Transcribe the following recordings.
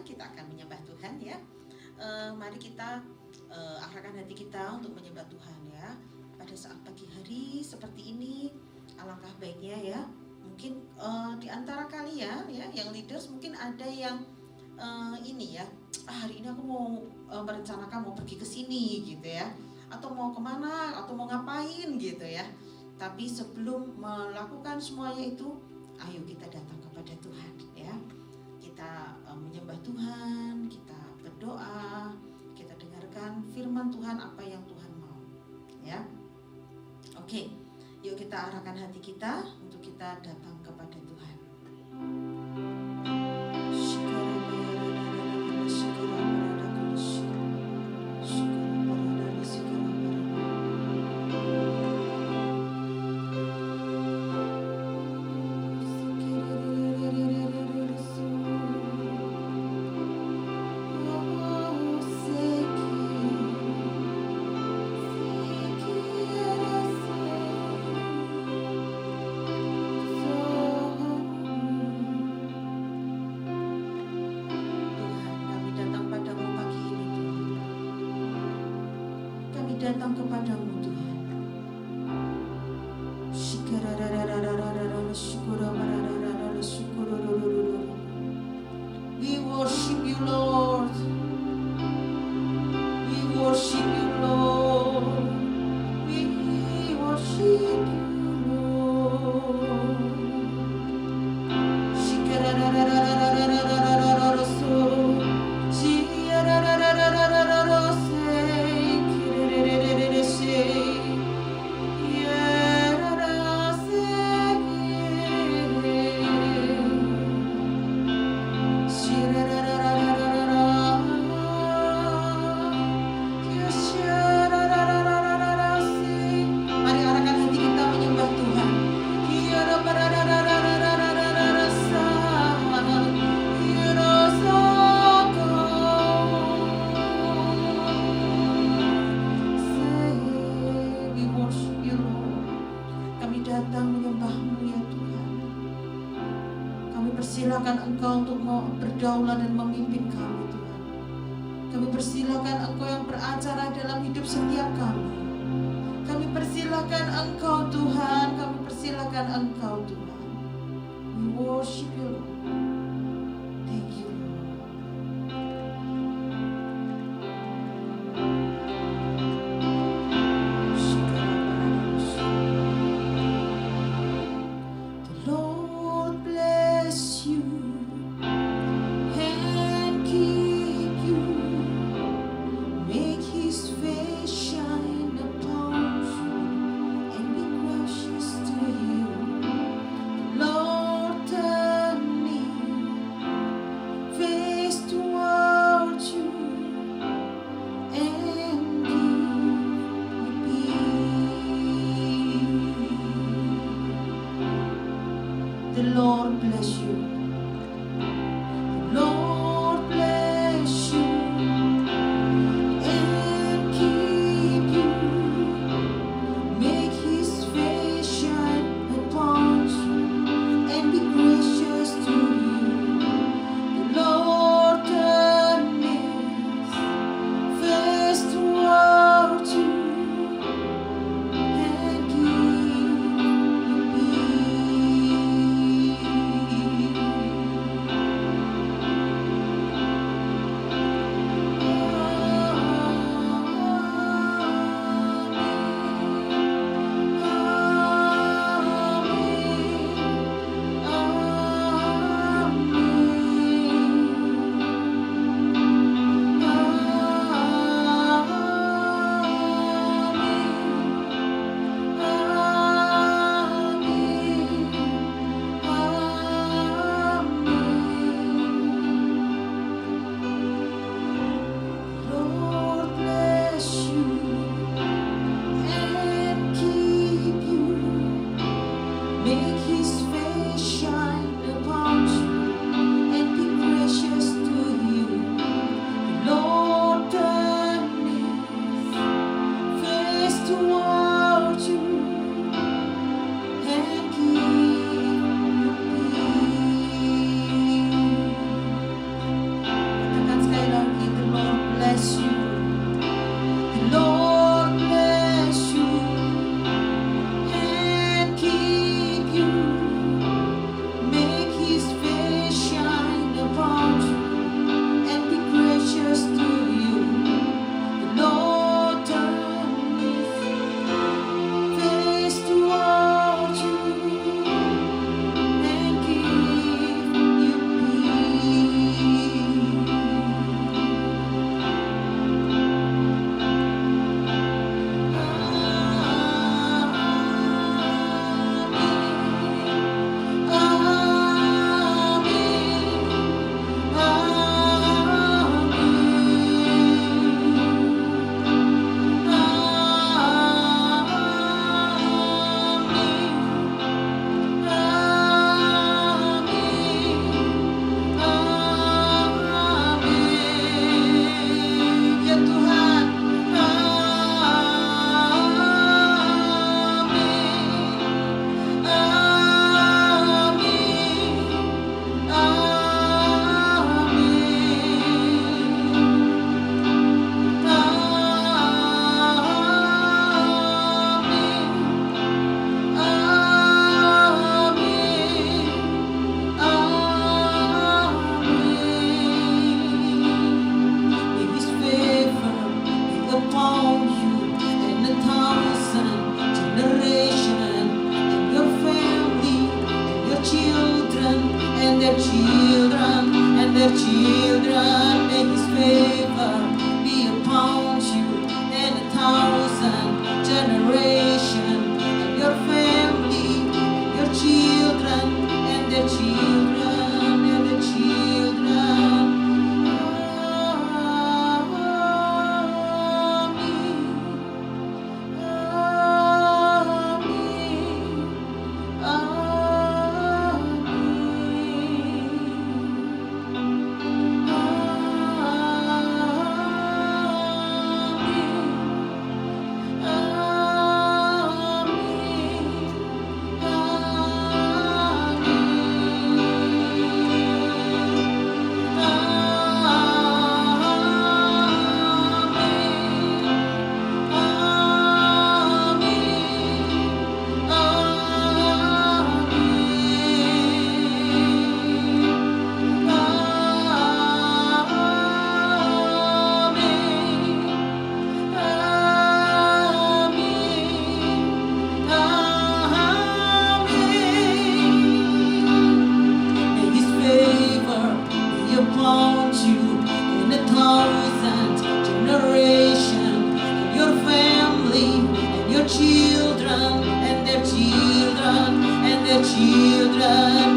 kita akan menyembah Tuhan ya. Mari kita arahkan hati kita untuk menyembah Tuhan ya. Pada saat pagi hari seperti ini, alangkah baiknya ya. Mungkin di antara kalian ya, yang leaders mungkin ada yang ini ya, hari ini aku mau merencanakan mau pergi ke sini gitu ya, atau mau kemana, atau mau ngapain gitu ya. Tapi sebelum melakukan semuanya itu, ayo kita datang kepada Tuhan ya. Kita menyembah Tuhan, kita berdoa, kita dengarkan firman Tuhan apa yang Tuhan mau ya. Oke, yuk kita arahkan hati kita untuk kita datang kepada Tuhan. Datang kepadamu Tuhan. We worship you Lord. We worship you Lord. We worship you Lord. Persilakan Engkau untuk berdaulat dan memimpin kami Tuhan. Kami persilakan Engkau yang beracara dalam hidup setiap kami. Kami persilakan Engkau Tuhan. Kami persilakan Engkau Tuhan. We worship you Lord. Thank you Lord, turn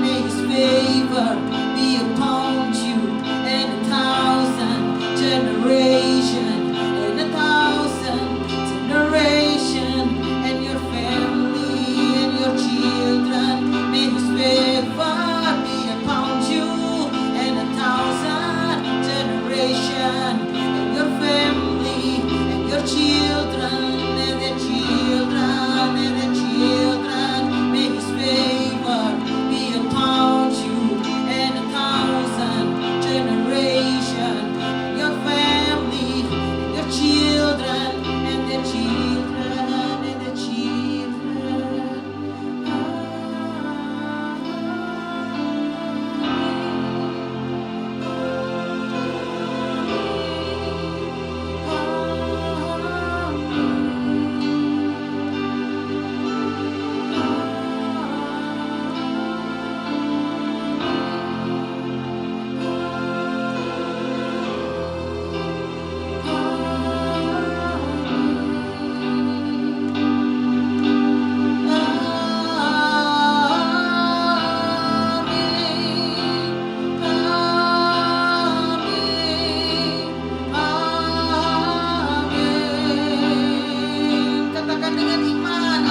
May His favor be upon you and 1,000 generations, and 1,000 generations, and your family and your children. May His favor be upon you and 1,000 generations, and your family and your children and their children and their children. May His favor be upon you and 1,000 generations, your family, your children and their children and their children. Katakan dengan iman.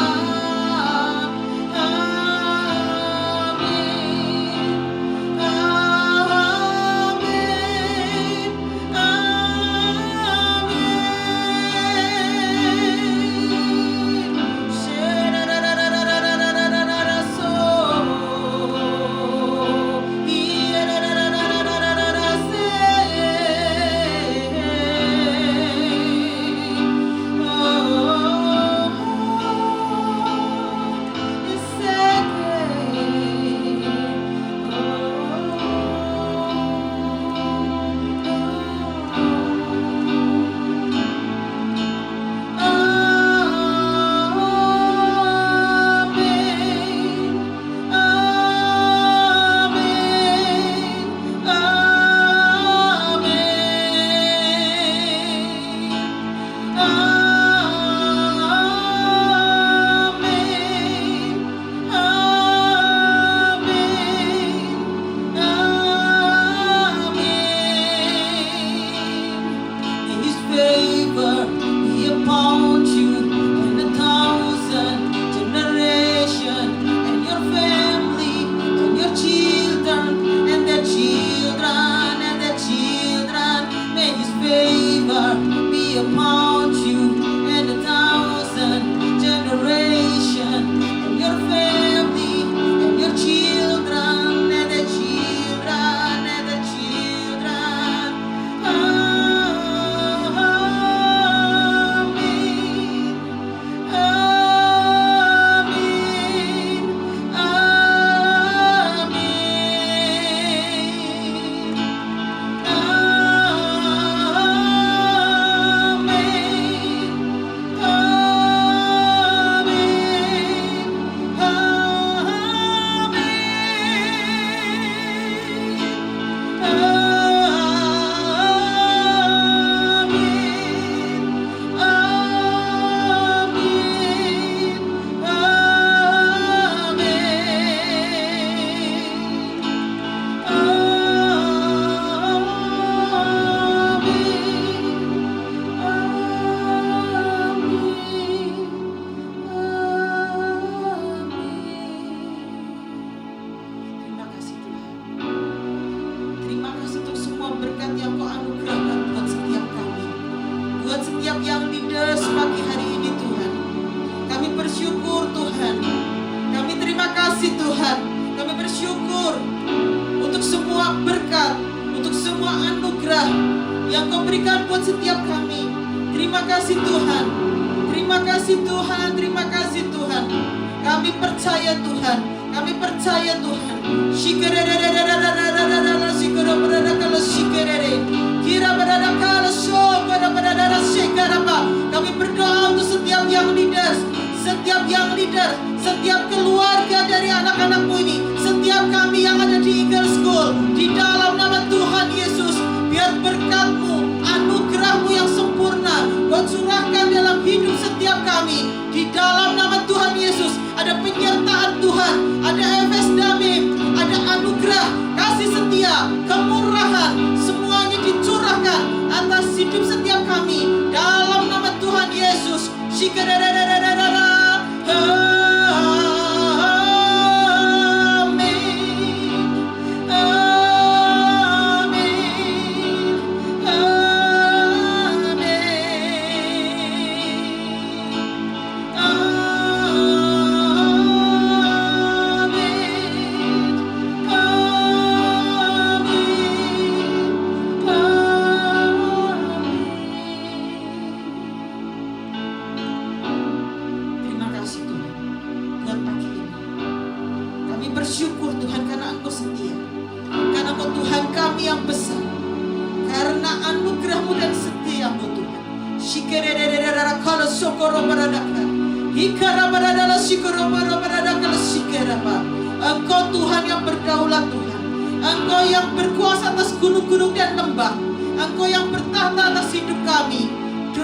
Upon you and 1,000 generations, and your family and your children and their children and their children. Amen. yang Kau berikan buat setiap kami. Terima kasih Tuhan. Terima kasih Tuhan. Terima kasih Tuhan. Kami percaya Tuhan. Kami percaya Tuhan. Kami berdoa untuk setiap yang leaders, setiap yang leader, setiap keluarga dari anak-anakmu ini, setiap kami yang ada di Eagle School, di dalam nama Tuhan Yesus, biar berkat-Mu, anugerah-Mu yang sempurna Kau curahkan dalam hidup setiap kami. Di dalam nama Tuhan Yesus, ada penyertaan Tuhan, ada efes damim, hidup setiap kami dalam nama Tuhan Yesus. Bersyukur Tuhan karena Engkau setia, karena Engkau Tuhan kami yang besar, karena anugerah-Mu dan setia-Mu Tuhan. Shikererererera sokoro baradaka, hikara baradala sikoro baradaka sikerapa. Engkau Tuhan yang berdaulat Tuhan, Engkau yang berkuasa atas gunung-gunung dan lembah, Engkau yang bertahta atas hidup kami.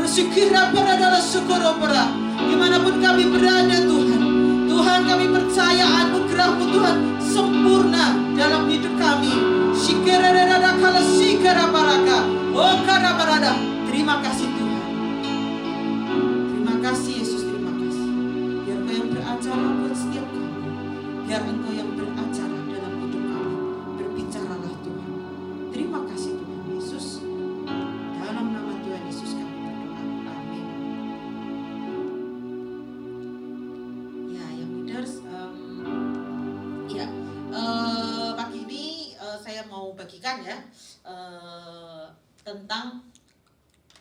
Sikira baradala sokoro bara, dimanapun kami berada Tuhan. Tuhan, kami percaya anugerah-Mu Tuhan sempurna dalam hidup kami. Shikerererada kala sikara baraka. Oh kara barada. Terima kasih Tuhan. Terima kasih Yesus, terima kasih. Biar Engkau yang beracara buat setiap kami. Biar Engkau yang beracara dalam hidup kami. Berbicaralah Tuhan. Terima kasih Tuhan Yesus. Dalam nama Tuhan Yesus kami berdoa. Amin. Pagi ini saya mau bagikan ya tentang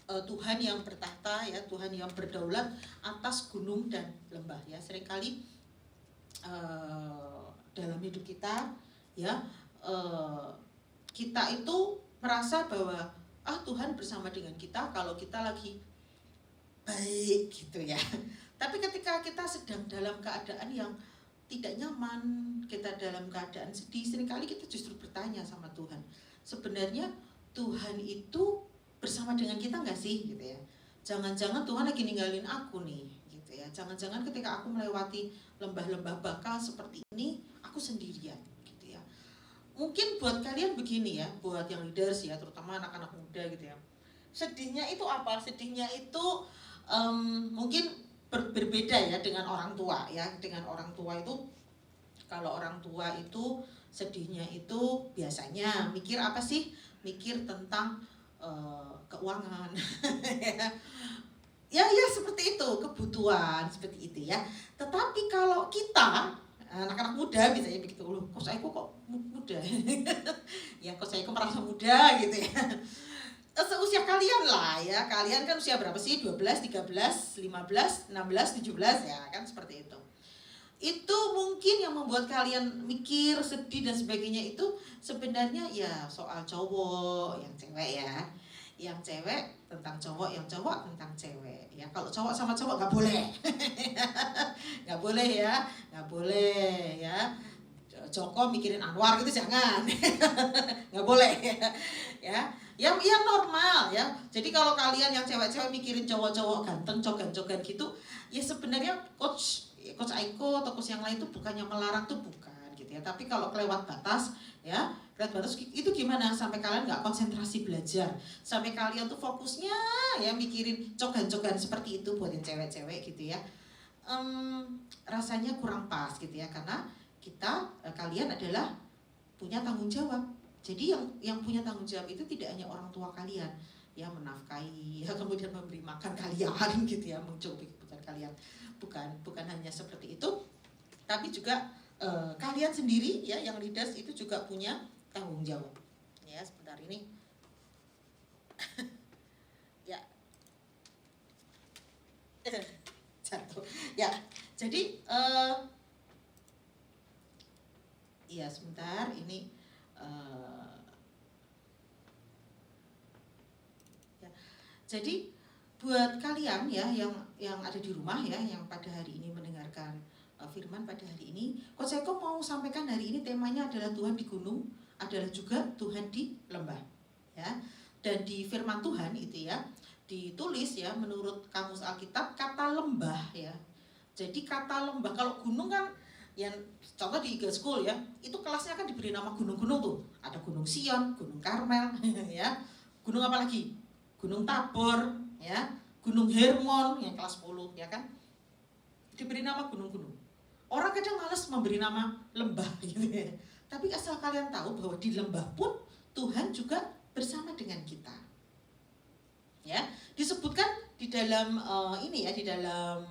Tuhan yang bertahta ya, Tuhan yang berdaulat atas gunung dan lembah ya. Seringkali dalam hidup kita ya, kita itu merasa bahwa Tuhan bersama dengan kita kalau kita lagi baik gitu ya. Tapi ketika kita sedang dalam keadaan yang tidak nyaman, kita dalam keadaan sedih, seringkali kita justru bertanya sama Tuhan, sebenarnya Tuhan itu bersama dengan kita nggak sih gitu ya. Jangan-jangan Tuhan lagi ninggalin aku nih gitu ya. Jangan-jangan ketika aku melewati lembah-lembah bakal seperti ini, aku sendirian gitu ya. Mungkin buat kalian begini ya, buat yang leaders ya, terutama anak-anak muda gitu ya. Sedihnya itu apa? Sedihnya itu mungkin berbeda ya dengan orang tua ya. Dengan orang tua itu, kalau orang tua itu sedihnya itu biasanya mikir apa sih? Mikir tentang keuangan ya seperti itu, kebutuhan seperti itu ya. Tetapi kalau kita anak-anak muda biasanya begitu, loh kok saya kok muda ya, kok saya merasa muda gitu ya. Seusia kalian lah ya, kalian kan usia berapa sih? 12, 13, 15, 16, 17 ya kan, seperti itu. Itu mungkin yang membuat kalian mikir, sedih dan sebagainya itu sebenarnya ya soal cowok yang cewek ya. Yang cewek tentang cowok, yang cowok tentang cewek ya. Kalau cowok sama cowok nggak boleh nggak boleh ya, nggak boleh ya. Joko mikirin Anwar gitu jangan nggak boleh ya. Yang normal ya. Jadi kalau kalian yang cewek-cewek mikirin cowok-cowok ganteng, jogan-jogan gitu, ya sebenarnya coach Aiko atau coach yang lain itu bukannya melarang, tuh bukan gitu ya. Tapi kalau kelewat batas ya, kelewat batas itu gimana? Sampai kalian nggak konsentrasi belajar, sampai kalian tuh fokusnya ya mikirin jogan-jogan seperti itu buat yang cewek-cewek gitu ya. Rasanya kurang pas gitu ya, karena kalian adalah punya tanggung jawab. Jadi yang punya tanggung jawab itu tidak hanya orang tua kalian ya, menafkahi ya, kemudian memberi makan kalian gitu ya, mencukupi kebutuhan kalian. Bukan hanya seperti itu, tapi juga kalian sendiri ya yang leaders itu juga punya tanggung jawab. Ya, sebentar ini ya jatuh ya. Jadi ya sebentar ini ya. Jadi buat kalian ya yang ada di rumah ya, yang pada hari ini mendengarkan firman pada hari ini, Coach Eko mau sampaikan hari ini temanya adalah Tuhan di gunung, adalah juga Tuhan di lembah ya. Dan di firman Tuhan itu ya ditulis ya, menurut kamus Alkitab kata lembah ya. Jadi kata lembah, kalau gunung kan yang contoh di Eagle School ya, itu kelasnya kan diberi nama gunung-gunung tuh. Ada Gunung Sion, Gunung Karmel ya. Gunung apa lagi? Gunung Tabor, ya, Gunung Hermon yang kelas 10, ya kan? Diberi nama gunung-gunung. Orang kadang malas memberi nama lembah gitu ya. Tapi asal kalian tahu bahwa di lembah pun Tuhan juga bersama dengan kita. Ya, disebutkan di dalam ini ya, di dalam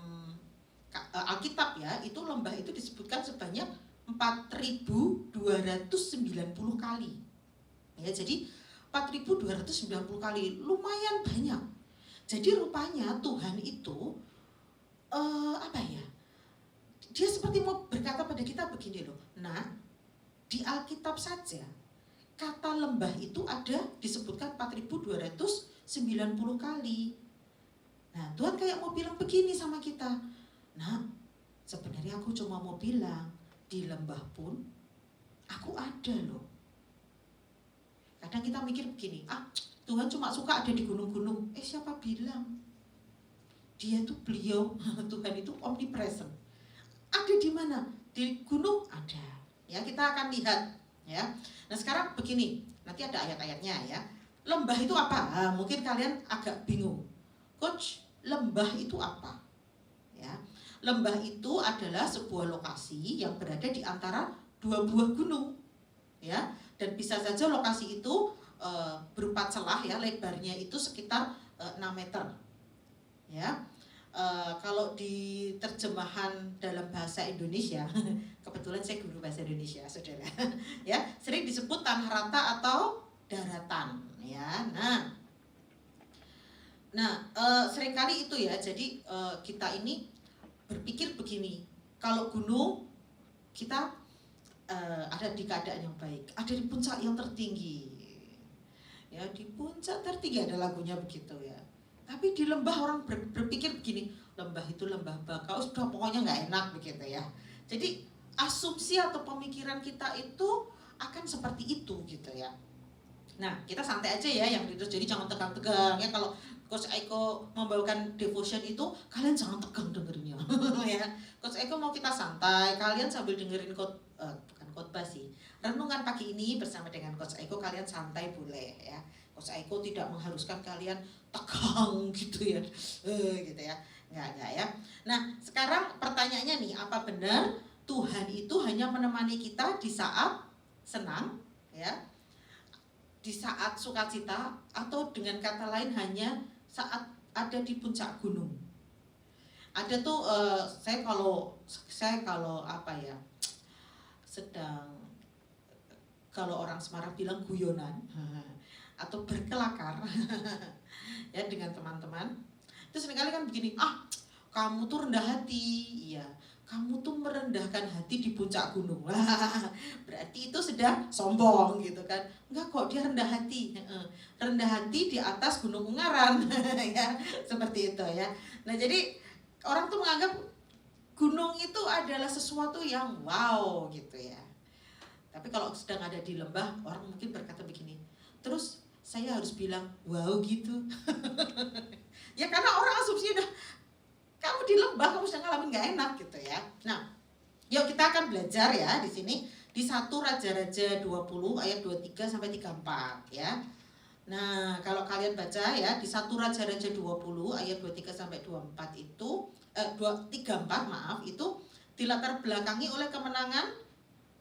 Alkitab ya, itu lembah itu disebutkan sebanyak 4.290 kali. Ya, jadi 4.290 kali, lumayan banyak. Jadi rupanya Tuhan itu apa ya? Dia seperti mau berkata pada kita begini loh. Nah, di Alkitab saja kata lembah itu ada disebutkan 4.290 kali. Nah, Tuhan kayak mau bilang begini sama kita. Nah, sebenarnya aku cuma mau bilang di lembah pun aku ada loh. Kadang kita mikir begini, Tuhan cuma suka ada di gunung-gunung. Siapa bilang? Dia tuh beliau, Tuhan itu omnipresent. Ada di mana? Di gunung ada. Ya, kita akan lihat ya. Nah, sekarang begini, nanti ada ayat-ayatnya ya. Lembah itu apa? Mungkin kalian agak bingung. Coach, lembah itu apa? Ya. Lembah itu adalah sebuah lokasi yang berada di antara dua buah gunung. Ya, dan bisa saja lokasi itu berupa celah ya, lebarnya itu sekitar 6 meter. Ya. Kalau di terjemahan dalam bahasa Indonesia, kebetulan saya guru bahasa Indonesia, saudara, ya, sering disebut tanah rata atau daratan, ya. Nah, seringkali itu ya. Jadi kita ini berpikir begini, kalau gunung kita ada di keadaan yang baik, ada di puncak yang tertinggi, ya, di puncak tertinggi, ada lagunya begitu ya. Tapi di lembah orang berpikir begini, lembah itu lembah bakau, sudah pokoknya nggak enak begitu ya. Jadi asumsi atau pemikiran kita itu akan seperti itu gitu ya. Nah, kita santai aja ya yang itu, jadi jangan tegang-tegang ya. Kalau Coach Eko membawakan devotion itu, kalian jangan tegang dengerinnya ya. Coach Eko mau kita santai, kalian sambil dengerin bukan khotbah sih, renungan pagi ini bersama dengan Coach Eko, kalian santai boleh ya. Coach Eko tidak mengharuskan kalian tegang gitu ya, gitu ya, enggak ya. Nah, sekarang pertanyaannya nih, apa benar Tuhan itu hanya menemani kita di saat senang ya, di saat sukacita, atau dengan kata lain hanya saat ada di puncak gunung? Ada tuh saya kalau apa ya, sedang, kalau orang Semarang bilang guyonan atau berkelakar ya dengan teman-teman, itu seringkali kan begini, kamu tuh rendah hati, iya, kamu tuh merendahkan hati di puncak gunung, berarti itu sedang sombong gitu kan. Enggak kok, dia rendah hati, rendah hati di atas Gunung Ungaran ya, seperti itu ya. Nah, jadi orang tuh menganggap gunung itu adalah sesuatu yang wow gitu ya. Tapi kalau sedang ada di lembah, orang mungkin berkata begini, terus saya harus bilang wow gitu ya, karena orang asumsi udah kamu di lembah, kamu sedang ngalamin gak enak gitu ya. Nah, yuk kita akan belajar ya di sini di 1 Raja-Raja 20 ayat 23 sampai 34 ya. Nah, kalau kalian baca ya di 1 Raja-Raja 20 ayat 23 sampai 24 itu 34 maaf, itu dilatar belakangi oleh kemenangan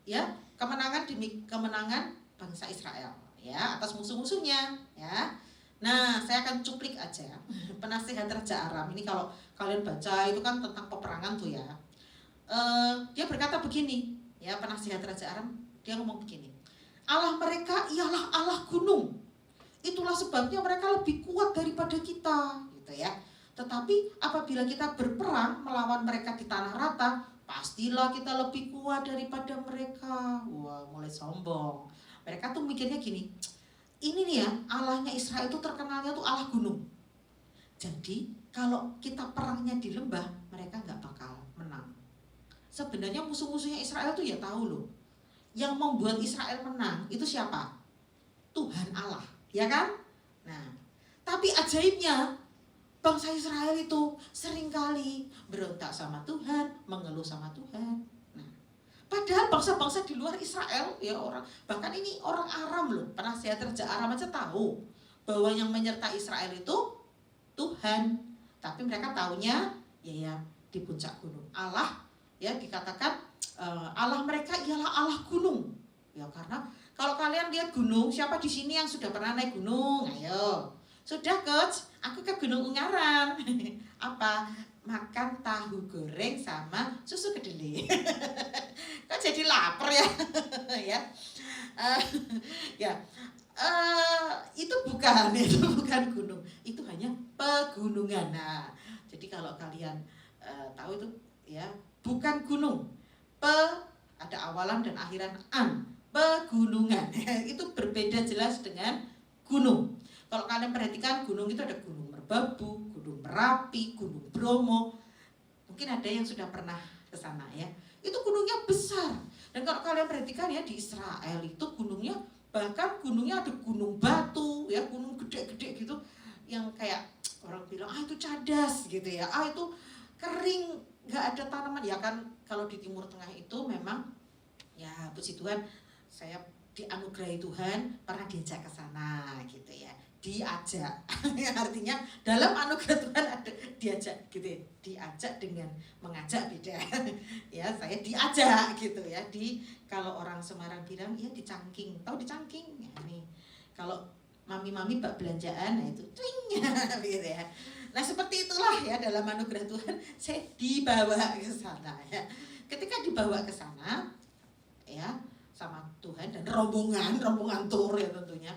ya, kemenangan bangsa Israel ya atas musuh-musuhnya ya. Nah, saya akan cuplik aja penasihat Raja Aram ini. Kalau kalian baca itu kan tentang peperangan tuh ya. Dia berkata begini ya, penasihat Raja Aram, dia ngomong begini, Allah mereka ialah Allah gunung, itulah sebabnya mereka lebih kuat daripada kita gitu ya. Tetapi apabila kita berperang melawan mereka di tanah rata, pastilah kita lebih kuat daripada mereka. Wah, mulai sombong. Mereka tuh mikirnya gini, ini nih ya, Allahnya Israel itu terkenalnya tuh Allah gunung. Jadi kalau kita perangnya di lembah, mereka gak bakal menang. Sebenarnya musuh-musuhnya Israel tuh ya tahu loh, yang membuat Israel menang itu siapa? Tuhan Allah, ya kan? Nah, tapi ajaibnya bangsa Israel itu seringkali berontak sama Tuhan, mengeluh sama Tuhan. Nah, padahal bangsa-bangsa di luar Israel ya, orang bahkan ini orang Aram loh, penasihat Raja Aram aja tahu bahwa yang menyertai Israel itu Tuhan. Tapi mereka taunya ya di puncak gunung. Allah ya dikatakan Allah mereka ialah Allah gunung. Ya karena kalau kalian lihat gunung, siapa di sini yang sudah pernah naik gunung? Ayo. Sudah coach, aku ke Gunung Ungaran. Apa? Makan tahu goreng sama susu kedelai. Kok jadi lapar ya? Ya. Ya. Itu bukan gunung. Itu hanya pegunungan. Nah, jadi kalau kalian tahu itu ya, bukan gunung. Ada awalan dan akhiran an. Pegunungan. Itu berbeda jelas dengan gunung. Kalau kalian perhatikan gunung itu ada Gunung Merbabu, Gunung Merapi, Gunung Bromo. Mungkin ada yang sudah pernah ke sana ya. Itu gunungnya besar. Dan kalau kalian perhatikan ya di Israel itu gunungnya, bahkan gunungnya ada gunung batu ya, gunung gede-gede gitu yang kayak orang bilang itu cadas gitu ya. Itu kering, nggak ada tanaman ya kan. Kalau di Timur Tengah itu memang ya puji Tuhan saya dianugerahi Tuhan pernah diajak ke sana gitu ya. Diajak artinya dalam anugerah Tuhan ada diajak gitu ya. Diajak dengan mengajak beda ya, saya diajak gitu ya. Kalau orang Semarang bilang ya dicangking, tahu dicangking ya, nih kalau mami-mami bak belanjaan, nah itu twing gitu ya. Nah seperti itulah ya, dalam anugerah Tuhan saya dibawa ke sana ya. Ketika dibawa ke sana ya sama Tuhan dan rombongan tour ya tentunya,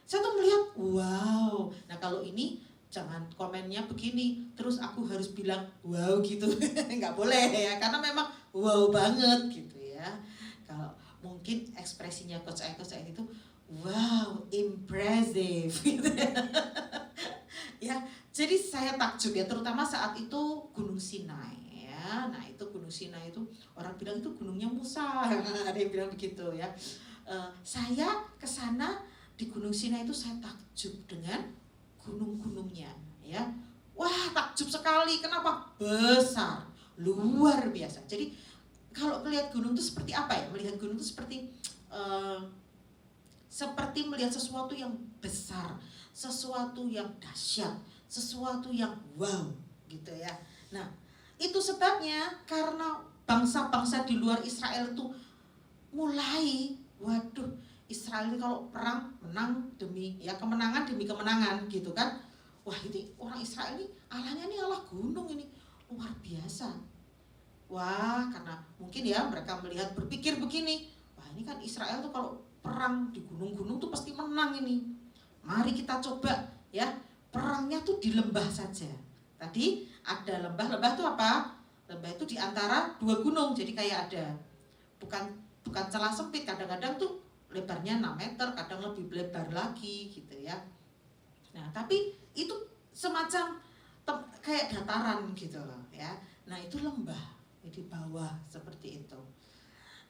saya tuh melihat wow. Nah kalau ini jangan komennya begini terus aku harus bilang wow gitu nggak boleh ya, karena memang wow banget gitu ya. Kalau mungkin ekspresinya coach Eko itu wow impressive gitu ya. Jadi saya takjub ya, terutama saat itu Gunung Sinai ya. Nah itu Gunung Sinai itu orang bilang itu gunungnya Musa ada yang bilang begitu ya. Saya kesana di Gunung Sinai itu saya takjub dengan gunung-gunungnya ya. Wah takjub sekali, kenapa? Besar, luar biasa. Jadi kalau melihat gunung itu seperti apa ya? Melihat gunung itu seperti melihat sesuatu yang besar, sesuatu yang dahsyat, sesuatu yang wow gitu ya. Nah itu sebabnya karena bangsa-bangsa di luar Israel itu mulai waduh, Israel ini kalau perang menang demi ya kemenangan demi kemenangan gitu kan. Wah ini orang Israel ini Allahnya ini Allah gunung ini luar biasa. Wah karena mungkin ya mereka melihat berpikir begini, wah ini kan Israel tuh kalau perang di gunung-gunung tuh pasti menang ini. Mari kita coba ya perangnya tuh di lembah saja. Tadi ada lembah tuh apa? Lembah itu di antara dua gunung, jadi kayak ada bukan celah sempit, kadang-kadang tuh lebarnya 6 meter, kadang lebih lebar lagi gitu ya. Nah tapi itu semacam kayak dataran gitu loh ya. Nah itu lembah di bawah seperti itu.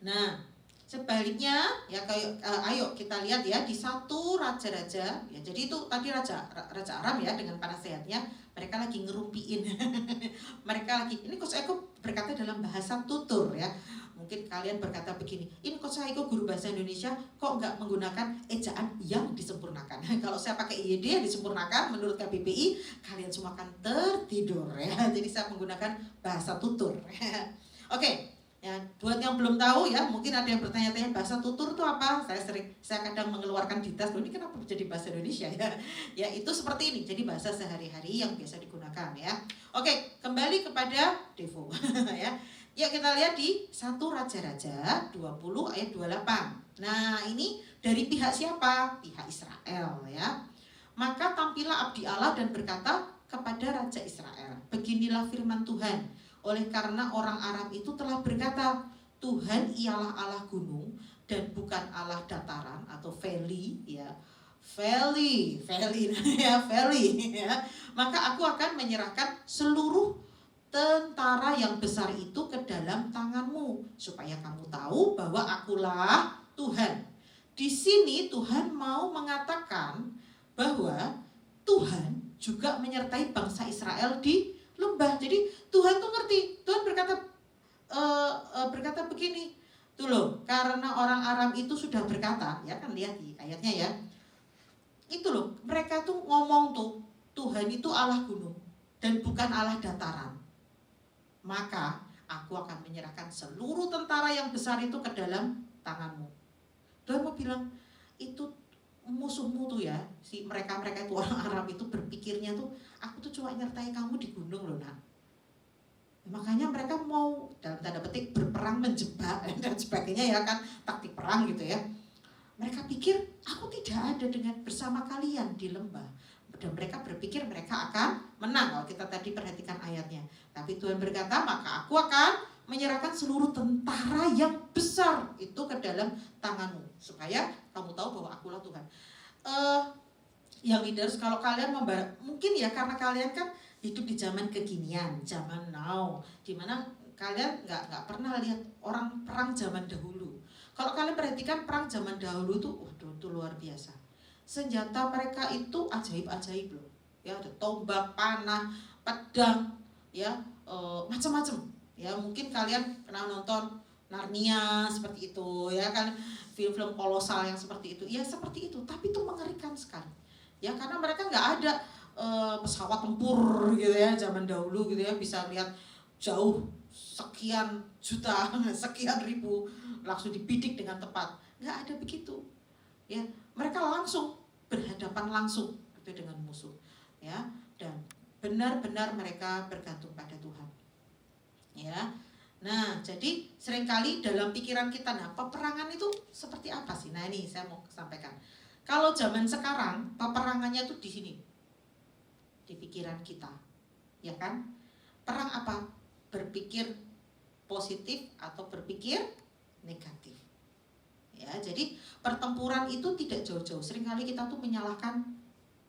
Nah sebaliknya ya kayak ayo kita lihat ya di 1 Raja-Raja ya. Jadi itu tadi Raja Aram ya dengan penasehatnya, mereka lagi ngerumpiin mereka lagi, ini Coach Eko berkata dalam bahasa tutur ya. Mungkin kalian berkata begini, ini Coach Eko guru bahasa Indonesia kok nggak menggunakan ejaan yang disempurnakan. Kalau saya pakai IED yang disempurnakan menurut KBBI kalian semua akan tertidur ya. Jadi saya menggunakan bahasa tutur Oke. Ya, buat yang belum tahu ya, mungkin ada yang bertanya-tanya bahasa tutur itu apa? Saya kadang mengeluarkan detail, ini kenapa menjadi bahasa Indonesia ya? Ya itu seperti ini, jadi bahasa sehari-hari yang biasa digunakan ya. Oke, kembali kepada Devo ya. Ya kita lihat di 1 Raja-Raja 20 ayat 28. Nah ini dari pihak siapa? Pihak Israel ya. Maka tampillah abdi Allah dan berkata kepada Raja Israel, beginilah firman Tuhan. Oleh karena orang Aram itu telah berkata, Tuhan ialah Allah gunung dan bukan Allah dataran atau valley ya. Valley ya, valley ya. Maka aku akan menyerahkan seluruh tentara yang besar itu ke dalam tanganmu supaya kamu tahu bahwa akulah Tuhan. Di sini Tuhan mau mengatakan bahwa Tuhan juga menyertai bangsa Israel di lembah. Jadi Tuhan tuh ngerti. Tuhan berkata begini, tuh loh, karena orang Aram itu sudah berkata, ya kan lihat di ayatnya ya, Itu loh, mereka tuh ngomong tuh, Tuhan itu Allah gunung dan bukan Allah dataran. Maka aku akan menyerahkan seluruh tentara yang besar itu ke dalam tanganmu. Tuhan mau bilang, itu musuhmu tuh ya, si mereka-mereka itu orang Arab itu berpikirnya tuh, aku tuh cuma nyertai kamu di gunung loh nak. Makanya mereka mau dalam tanda petik berperang menjebak dan sebagainya ya kan, taktik perang gitu ya. Mereka pikir aku tidak ada dengan bersama kalian di lembah. Dan mereka berpikir mereka akan menang. Kalau kita tadi perhatikan ayatnya. Tapi Tuhan berkata, maka aku akan menyerahkan seluruh tentara yang besar itu ke dalam tanganmu. Supaya kamu tahu bahwa akulah Tuhan. Yang leaders, kalau kalian mungkin ya karena kalian kan hidup di zaman kekinian, zaman now, dimana kalian nggak pernah lihat orang perang zaman dahulu. Kalau kalian perhatikan perang zaman dahulu tuh, itu luar biasa. Senjata mereka itu ajaib-ajaib loh. Ya, ada tombak, panah, pedang, ya, macam-macam. Ya, mungkin kalian pernah nonton Narnia seperti itu, ya kan, film-film kolosal yang seperti itu. Ya, seperti itu, tapi itu mengerikan sekali. Ya, karena mereka nggak ada pesawat tempur gitu ya, zaman dahulu gitu ya, bisa lihat jauh sekian juta, sekian ribu langsung dibidik dengan tepat. Nggak ada begitu. Ya, mereka langsung berhadapan langsung gitu dengan musuh. Ya, dan benar-benar mereka bergantung pada Tuhan. Ya. Nah, jadi seringkali dalam pikiran kita, nah peperangan itu seperti apa sih? Nah, ini saya mau sampaikan. Kalau zaman sekarang, peperangannya tuh di sini. Di pikiran kita. Ya kan? Perang apa? Berpikir positif atau berpikir negatif. Ya, jadi pertempuran itu tidak jauh-jauh. Seringkali kita tuh menyalahkan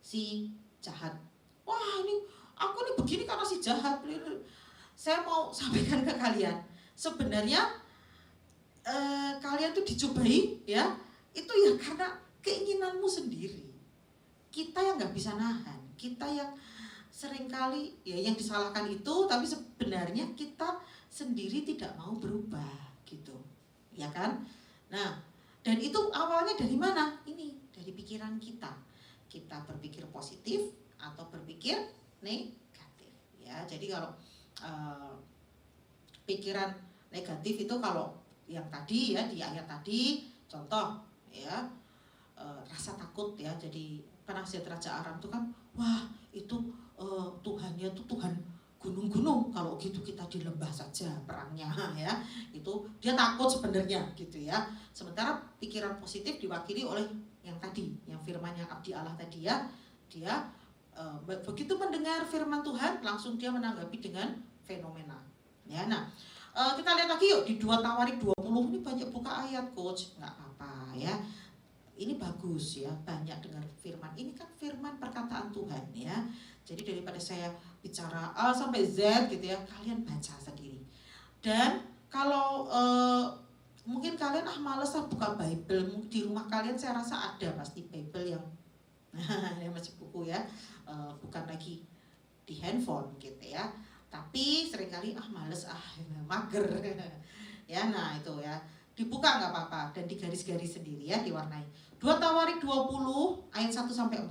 si jahat. Wah, ini aku nih begini karena si jahat. Saya mau sampaikan ke kalian, sebenarnya kalian tuh dicobai ya, itu ya karena keinginanmu sendiri. Kita yang nggak bisa nahan, kita yang seringkali ya yang disalahkan itu, tapi sebenarnya kita sendiri tidak mau berubah gitu, ya kan? Nah, dan itu awalnya dari mana? Ini dari pikiran kita. Kita berpikir positif atau berpikir negatif. Ya, jadi kalau pikiran negatif itu kalau yang tadi ya di ayat tadi, contoh ya rasa takut ya. Jadi penasihat Raja Aram itu kan, wah itu Tuhannya tuh Tuhan gunung-gunung, kalau gitu kita di lembah saja perangnya ya. Itu dia takut sebenarnya gitu ya. Sementara pikiran positif diwakili oleh yang tadi, yang firman-nya Abdi Allah tadi ya. Dia begitu mendengar firman Tuhan langsung dia menanggapi dengan fenomena. Ya, nah kita lihat lagi yuk di 2 Tawarik 20, ini banyak buka ayat coach, nggak apa-apa ya. Ini bagus ya, banyak dengar firman. Ini kan firman perkataan Tuhan ya. Jadi daripada saya bicara A sampai Z gitu ya, kalian baca sendiri. Dan kalau mungkin kalian males buka Bible, di rumah kalian saya rasa ada pasti Bible yang masih buku ya, bukan lagi di handphone gitu ya. Tapi seringkali males mager ya. Nah itu ya, dibuka nggak apa-apa dan digaris-garis sendiri ya, diwarnai. 2 Tawarik 20 ayat 1 sampai 4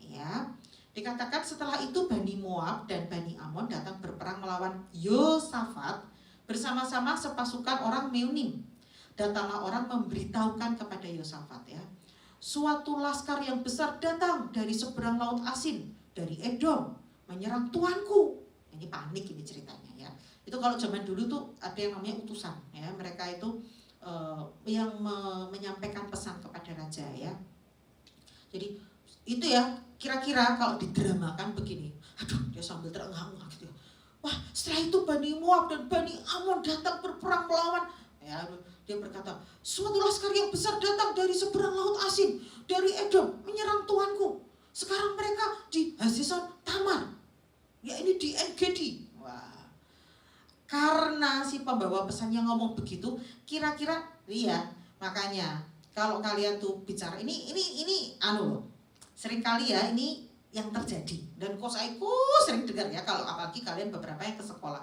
ya. Dikatakan setelah itu Bani Moab dan Bani Amon datang berperang melawan Yosafat bersama-sama sepasukan orang Meunim. Datanglah orang memberitahukan kepada Yosafat ya, suatu laskar yang besar datang dari seberang laut Asin, dari Edom, menyerang tuanku. Ini panik ini ceritanya ya. Itu kalau zaman dulu tuh ada yang namanya utusan ya, mereka itu yang menyampaikan pesan kepada raja ya. Jadi itu ya, kira-kira kalau didramakan begini, aduh dia sambil terengah-engah gitu ya. Wah, setelah itu Bani Moab dan Bani Amon datang berperang melawan ya. Dia berkata, suatu laskar yang besar datang dari seberang laut Asin, dari Edom, menyerang tuanku. Sekarang mereka di Hazezon Tamar, ya ini di En-Gedi. Wah, karena si pembawa pesannya ngomong begitu, kira-kira lihat. Makanya kalau kalian tuh bicara ini seringkali ya ini yang terjadi. Dan kosaiku sering dengar ya, kalau apalagi kalian beberapa yang ke sekolah.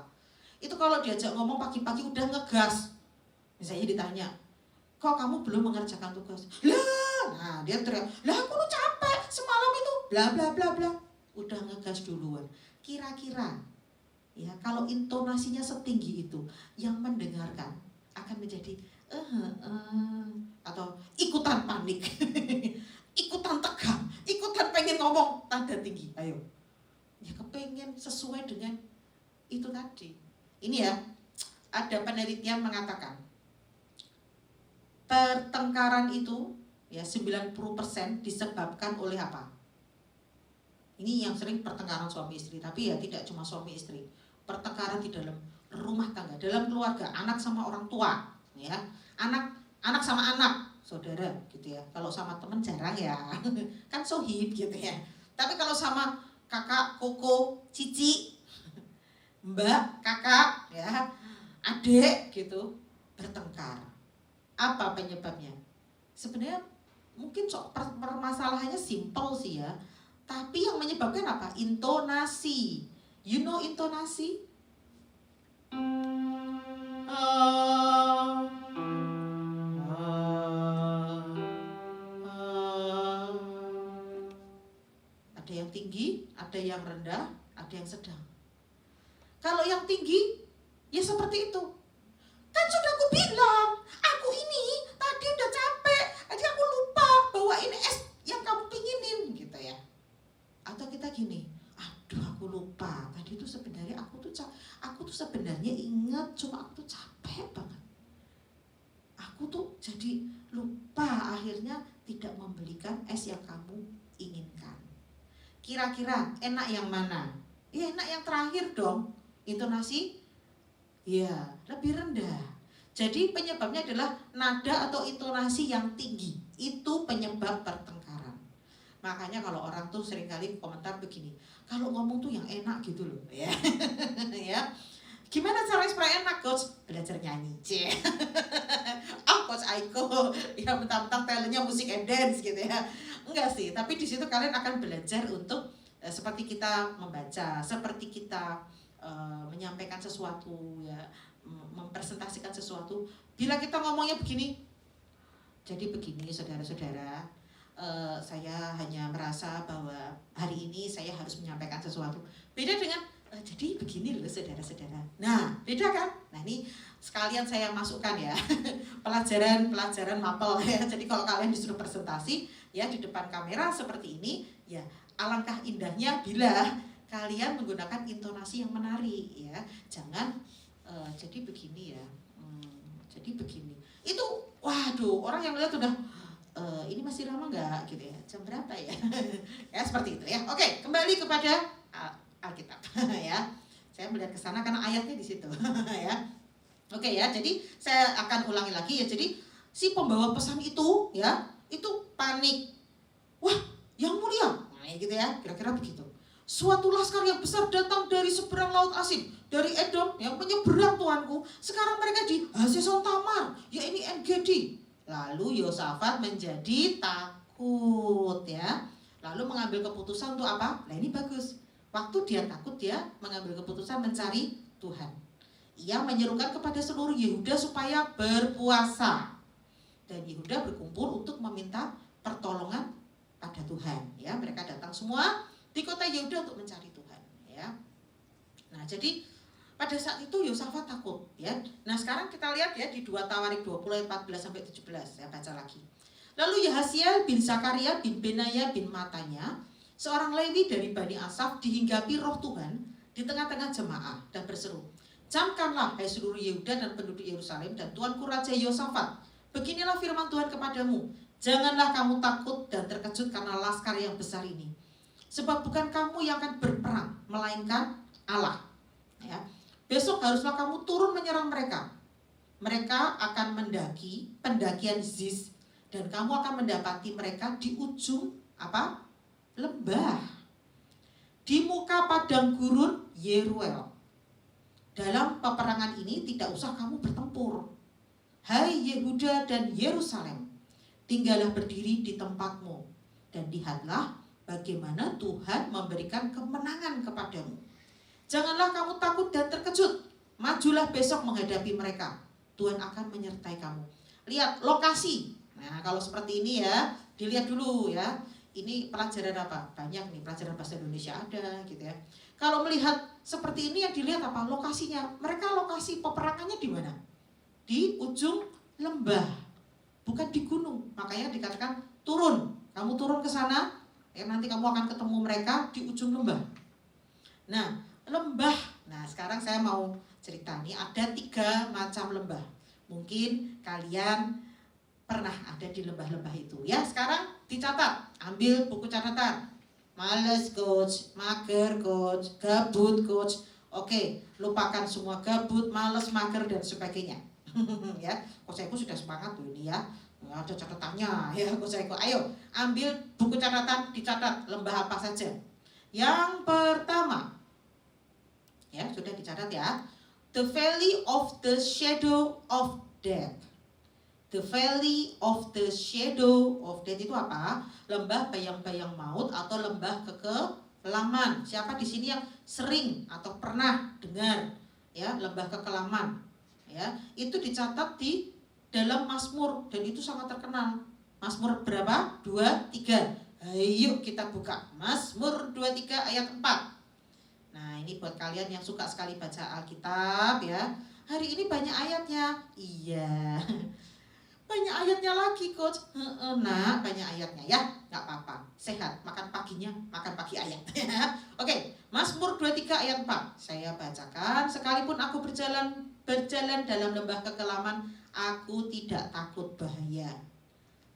Itu kalau diajak ngomong pagi-pagi udah ngegas. Misalnya ditanya, kok kamu belum mengerjakan tugas? Lah, Nah, dia teriak, lah aku tuh capek semalam itu, bla bla bla bla. Udah ngegas duluan. Kira-kira ya kalau intonasinya setinggi itu, yang mendengarkan akan menjadi atau ikutan panik, ikutan tegang, ikutan pengen ngomong tanda tinggi. Ayo, ya kepengen sesuai dengan itu tadi. Ini ya, ada penelitian mengatakan pertengkaran itu ya 90% disebabkan oleh apa? Ini yang sering pertengkaran suami istri, tapi ya tidak cuma suami istri. Pertengkaran di dalam rumah tangga, dalam keluarga, anak sama orang tua, ya. Anak sama anak, saudara gitu ya. Kalau sama teman jarang ya. Kan sohib gitu ya. Tapi kalau sama kakak, koko, cici, mbak, kakak, ya, adik gitu, bertengkar. Apa penyebabnya? Sebenarnya mungkin permasalahannya simple sih ya. Tapi yang menyebabkan apa? Intonasi. You know intonasi? Ada yang tinggi, ada yang rendah, ada yang sedang. Kalau yang tinggi, ya seperti itu. Kan sudah aku bilang, aku ini tadi udah capek, aja aku lupa bawain es yang kamu pinginin gitu ya. Atau kita gini, aduh aku lupa, tadi itu sebenarnya aku tuh sebenarnya ingat, cuma aku tuh capek banget. Aku tuh jadi lupa, akhirnya tidak membelikan es yang kamu inginkan. Kira-kira enak yang mana? Ya enak yang terakhir dong. Intonasi ya lebih rendah. Jadi penyebabnya adalah nada atau intonasi yang tinggi. Itu penyebab pertengkaran. Makanya kalau orang tuh seringkali komentar begini, kalau ngomong tuh yang enak gitu loh, ya. Ya. Gimana cara supaya enak, coach? Belajar nyanyi, coach Aiko, ya mentang-mentang talentnya musik and dance gitu ya. Enggak sih, tapi di situ kalian akan belajar untuk seperti kita membaca, seperti kita menyampaikan sesuatu, ya, mempresentasikan sesuatu. Bila kita ngomongnya begini, jadi begini saudara-saudara, saya hanya merasa bahwa hari ini saya harus menyampaikan sesuatu. Beda dengan jadi begini loh saudara-saudara. Nah, beda kan? Nah, ini sekalian saya masukkan ya pelajaran mapel ya. Jadi kalau kalian disuruh presentasi ya di depan kamera seperti ini, ya alangkah indahnya bila kalian menggunakan intonasi yang menarik ya. Jangan jadi begini ya. Jadi begini. Itu waduh, orang yang lihat udah ini masih lama nggak gitu ya, jam berapa ya? Ya seperti itu ya. Oke, kembali kepada Alkitab ya. Saya melihat ke sana karena ayatnya di situ ya. Oke ya, jadi saya akan ulangi lagi ya. Jadi si pembawa pesan itu ya, itu panik. Wah, yang mulia, nah, gitu ya, kira-kira begitu. Suatu laskar yang besar datang dari seberang laut Asin, dari Edom yang menyeberang tuanku. Sekarang mereka di Hazeson Tamar, ya ini En-Gedi. Lalu Yosafat menjadi takut ya. Lalu mengambil keputusan untuk apa? Nah ini bagus. Waktu dia takut, dia mengambil keputusan mencari Tuhan. Ia menyerukan kepada seluruh Yehuda supaya berpuasa. Dan Yehuda berkumpul untuk meminta pertolongan pada Tuhan. Ya, mereka datang semua di kota Yehuda untuk mencari Tuhan. Ya. Nah, jadi pada saat itu Yosafat takut ya. Nah sekarang kita lihat ya di 2 Tawarik 20 ayat 14-17 ya, baca lagi. Lalu Yahasiel bin Zakaria bin Benaya bin Matanya, seorang Lewi dari Bani Asaf, dihinggapi roh Tuhan di tengah-tengah jemaah dan berseru, camkanlah hai seluruh Yehuda dan penduduk Yerusalem dan tuanku Raja Yosafat, beginilah firman Tuhan kepadamu, janganlah kamu takut dan terkejut karena laskar yang besar ini, sebab bukan kamu yang akan berperang, melainkan Allah. Ya. Besok haruslah kamu turun menyerang mereka. Mereka akan mendaki pendakian Ziz, dan kamu akan mendapati mereka di ujung apa? Lembah, di muka padang gurun Yeruel. Dalam peperangan ini tidak usah kamu bertempur. Hai Yehuda dan Yerusalem, tinggallah berdiri di tempatmu dan lihatlah bagaimana Tuhan memberikan kemenangan kepadamu. Janganlah kamu takut dan terkejut. Majulah besok menghadapi mereka. Tuhan akan menyertai kamu. Lihat lokasi. Nah, kalau seperti ini ya, Dilihat dulu ya. Ini pelajaran apa? Banyak nih, pelajaran bahasa Indonesia ada gitu ya. Kalau melihat seperti ini yang dilihat apa? Lokasinya. Mereka lokasi peperangannya di mana? Di ujung lembah, bukan di gunung. Makanya dikatakan turun. Kamu turun ke sana, ya nanti kamu akan ketemu mereka di ujung lembah. Nah, lembah. Nah, sekarang saya mau cerita nih, ada 3 macam lembah. Mungkin kalian pernah ada di lembah-lembah itu ya. Sekarang dicatat, ambil buku catatan. Males coach, mager coach, gabut coach. Oke, lupakan semua gabut, males, mager dan sebagainya. Ya, coach Eko sudah semangat tuh ini ya. Ada catatannya ya coach Eko. Ayo, ambil buku catatan, dicatat lembah apa saja. Yang pertama, ya sudah dicatat ya. The Valley of the Shadow of Death. The Valley of the Shadow of Death itu apa? Lembah bayang-bayang maut atau lembah kekelaman. Siapa di sini yang sering atau pernah dengar ya lembah kekelaman? Ya, itu dicatat di dalam Mazmur dan itu sangat terkenal. Mazmur berapa? 23. Ayo kita buka Mazmur 23 ayat 4. Nah, ini buat kalian yang suka sekali baca Alkitab ya. Hari ini banyak ayatnya. Iya. Banyak ayatnya lagi coach. Nah, banyak ayatnya ya. Gak apa-apa. Sehat. Makan paginya, makan pagi ayat. Oke, Mazmur 23 ayat 4. Saya bacakan. Sekalipun aku berjalan dalam lembah kekelaman, aku tidak takut bahaya.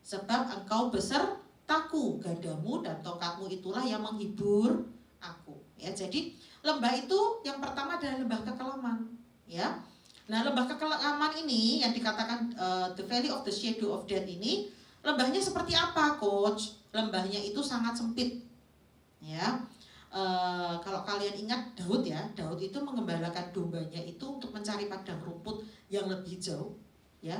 Sebab engkau besertaku, gadamu dan tongkatmu itulah yang menghibur aku. Ya, jadi lembah itu yang pertama adalah lembah kekelaman. Ya. Nah, lembah kekelaman ini yang dikatakan the Valley of the Shadow of Death ini, lembahnya seperti apa, coach? Lembahnya itu sangat sempit. Ya. Kalau kalian ingat Daud ya, Daud itu mengembalakan dombanya itu untuk mencari padang rumput yang lebih jauh, ya.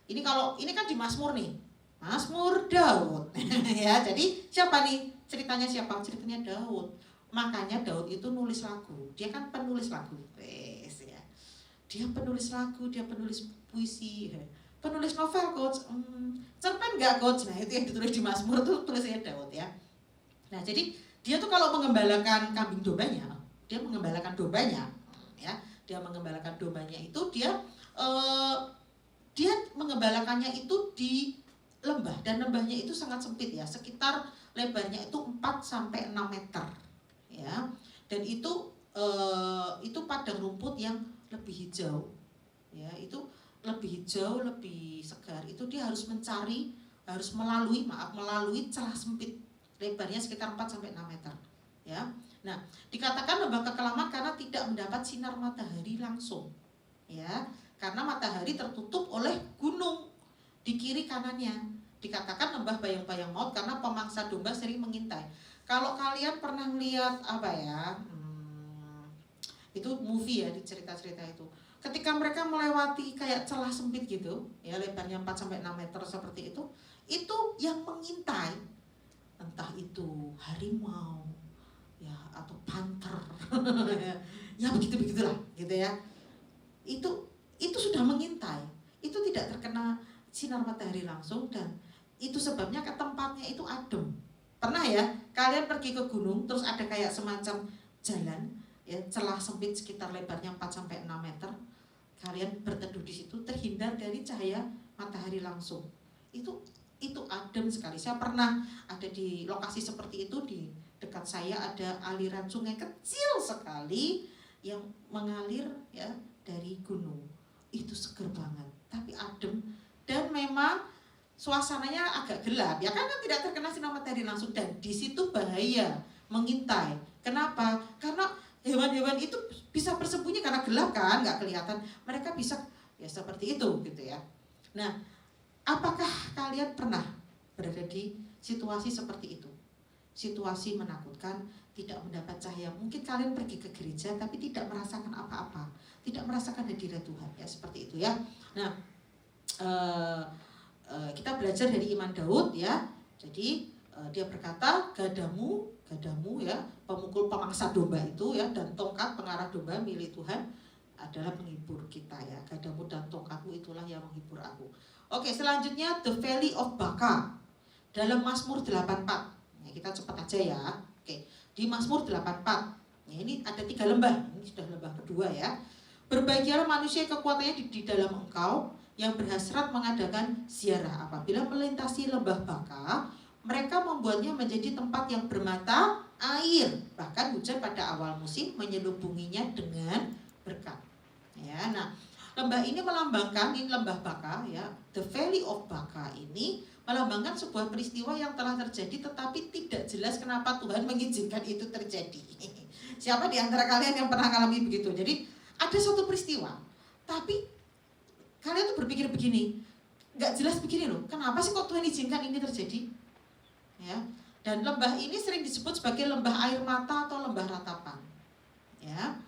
Ini kan di Mazmur nih. Mazmur Daud. Ya, jadi siapa nih? Ceritanya siapa? Ceritanya Daud. Makanya Daud itu nulis lagu. Dia kan penulis lagu. Dia penulis lagu, dia penulis puisi, penulis novel coach, cerpen nggak coach? Nah itu yang ditulis di Mazmur tuh tulisnya Daud ya. Nah jadi dia tuh kalau mengembalakan kambing dombanya, dia mengembalakan dombanya, ya dia mengembalakan dombanya itu dia mengembalakannya itu di lembah dan lembahnya itu sangat sempit ya, sekitar lebarnya itu 4-6 meter, ya dan itu padang rumput yang lebih hijau, ya itu lebih hijau, lebih segar. Itu dia harus melalui celah sempit, lebarnya sekitar 4-6 meter, ya. Nah, dikatakan lembah kekelaman karena tidak mendapat sinar matahari langsung, ya, karena matahari tertutup oleh gunung di kiri kanannya. Dikatakan lembah bayang-bayang maut karena pemangsa domba sering mengintai. Kalau kalian pernah melihat apa ya? Itu movie ya, di cerita-cerita itu ketika mereka melewati kayak celah sempit gitu ya, lebarnya 4-6 meter seperti itu yang mengintai entah itu harimau ya atau panther ya begitulah gitu ya, itu sudah mengintai, itu tidak terkena sinar matahari langsung dan itu sebabnya ke tempatnya itu adem. Pernah ya kalian pergi ke gunung terus ada kayak semacam jalan ya, celah sempit sekitar lebarnya 4-6 meter. Kalian berteduh di situ terhindar dari cahaya matahari langsung. Itu adem sekali. Saya pernah ada di lokasi seperti itu. Di dekat saya ada aliran sungai kecil sekali yang mengalir ya dari gunung. Itu seger banget, tapi adem dan memang suasananya agak gelap. Ya kan tidak terkena sinar matahari langsung dan di situ bahaya mengintai. Kenapa? Karena hewan-hewan itu bisa bersembunyi karena gelap kan, nggak kelihatan. Mereka bisa ya seperti itu gitu ya. Nah, apakah kalian pernah berada di situasi seperti itu? Situasi menakutkan, tidak mendapat cahaya. Mungkin kalian pergi ke gereja tapi tidak merasakan apa-apa, tidak merasakan hadirat Tuhan ya, seperti itu ya. Nah, kita belajar dari iman Daud ya. Jadi dia berkata, gadamu ya, pemukul pemangsa domba itu ya, dan tongkat pengarah domba milik Tuhan adalah penghibur kita ya. Gadamu dan tongkatmu itulah yang menghibur aku. Oke, selanjutnya the Valley of Baca. dalam Mazmur 84. Ya, kita cepat aja ya. Oke, di Mazmur 84. Ya, ini ada 3 lembah. Ini sudah lembah kedua ya. Berbahagialah manusia kekuatannya di dalam Engkau, yang berhasrat mengadakan ziarah. Apabila melintasi lembah Baka, mereka membuatnya menjadi tempat yang bermata air. Bahkan hujan pada awal musim menyelubunginya dengan berkat. Ya, nah, lembah ini melambangkan, ini lembah Baka ya, the Valley of Baka ini melambangkan sebuah peristiwa yang telah terjadi, tetapi tidak jelas kenapa Tuhan mengizinkan itu terjadi. Siapa di antara kalian yang pernah mengalami begitu? Jadi ada suatu peristiwa, tapi kalian tuh berpikir begini, nggak jelas begini loh, kenapa sih kok Tuhan izinkan ini terjadi? Ya, dan lembah ini sering disebut sebagai lembah air mata atau lembah ratapan. Ya,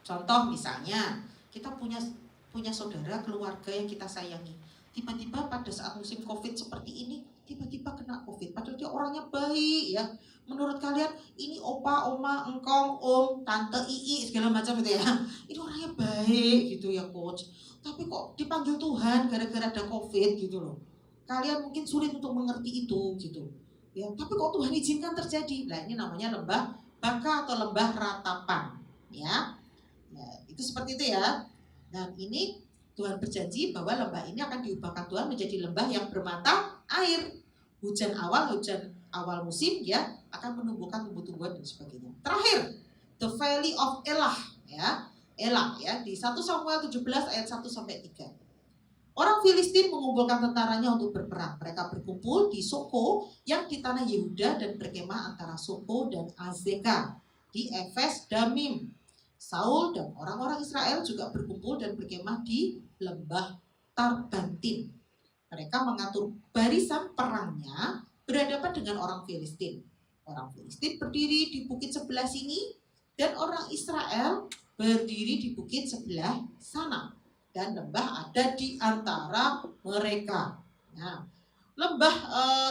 contoh misalnya kita punya saudara, keluarga yang kita sayangi, tiba-tiba pada saat musim COVID seperti ini, tiba-tiba kena COVID, padahal dia orangnya baik ya. Menurut kalian ini opa, oma, engkong, om, tante, ii, segala macam gitu ya, ini orangnya baik gitu ya coach, tapi kok dipanggil Tuhan gara-gara ada COVID gitu loh. Kalian mungkin sulit untuk mengerti itu gitu ya, tapi kok Tuhan izinkan terjadi. Nah, ini namanya lembah Baka atau lembah ratapan ya. Nah, itu seperti itu ya. Dan ini Tuhan berjanji bahwa lembah ini akan diubahkan Tuhan menjadi lembah yang bermata air. Hujan awal musim ya akan menumbuhkan tumbuh-tumbuhan dan sebagainya. Terakhir, the Valley of Elah ya. Elah ya, di 1 Samuel 17 ayat 1 sampai 3. Orang Filistin mengumpulkan tentaranya untuk berperang. Mereka berkumpul di Soko yang di tanah Yehuda dan berkemah antara Soko dan Azeka di Efes Damim. Saul dan orang-orang Israel juga berkumpul dan berkemah di lembah Tarbantin. Mereka mengatur barisan perangnya berhadapan dengan orang Filistin. Orang Filistin berdiri di bukit sebelah sini dan orang Israel berdiri di bukit sebelah sana. Dan lembah ada di antara mereka. Nah, lembah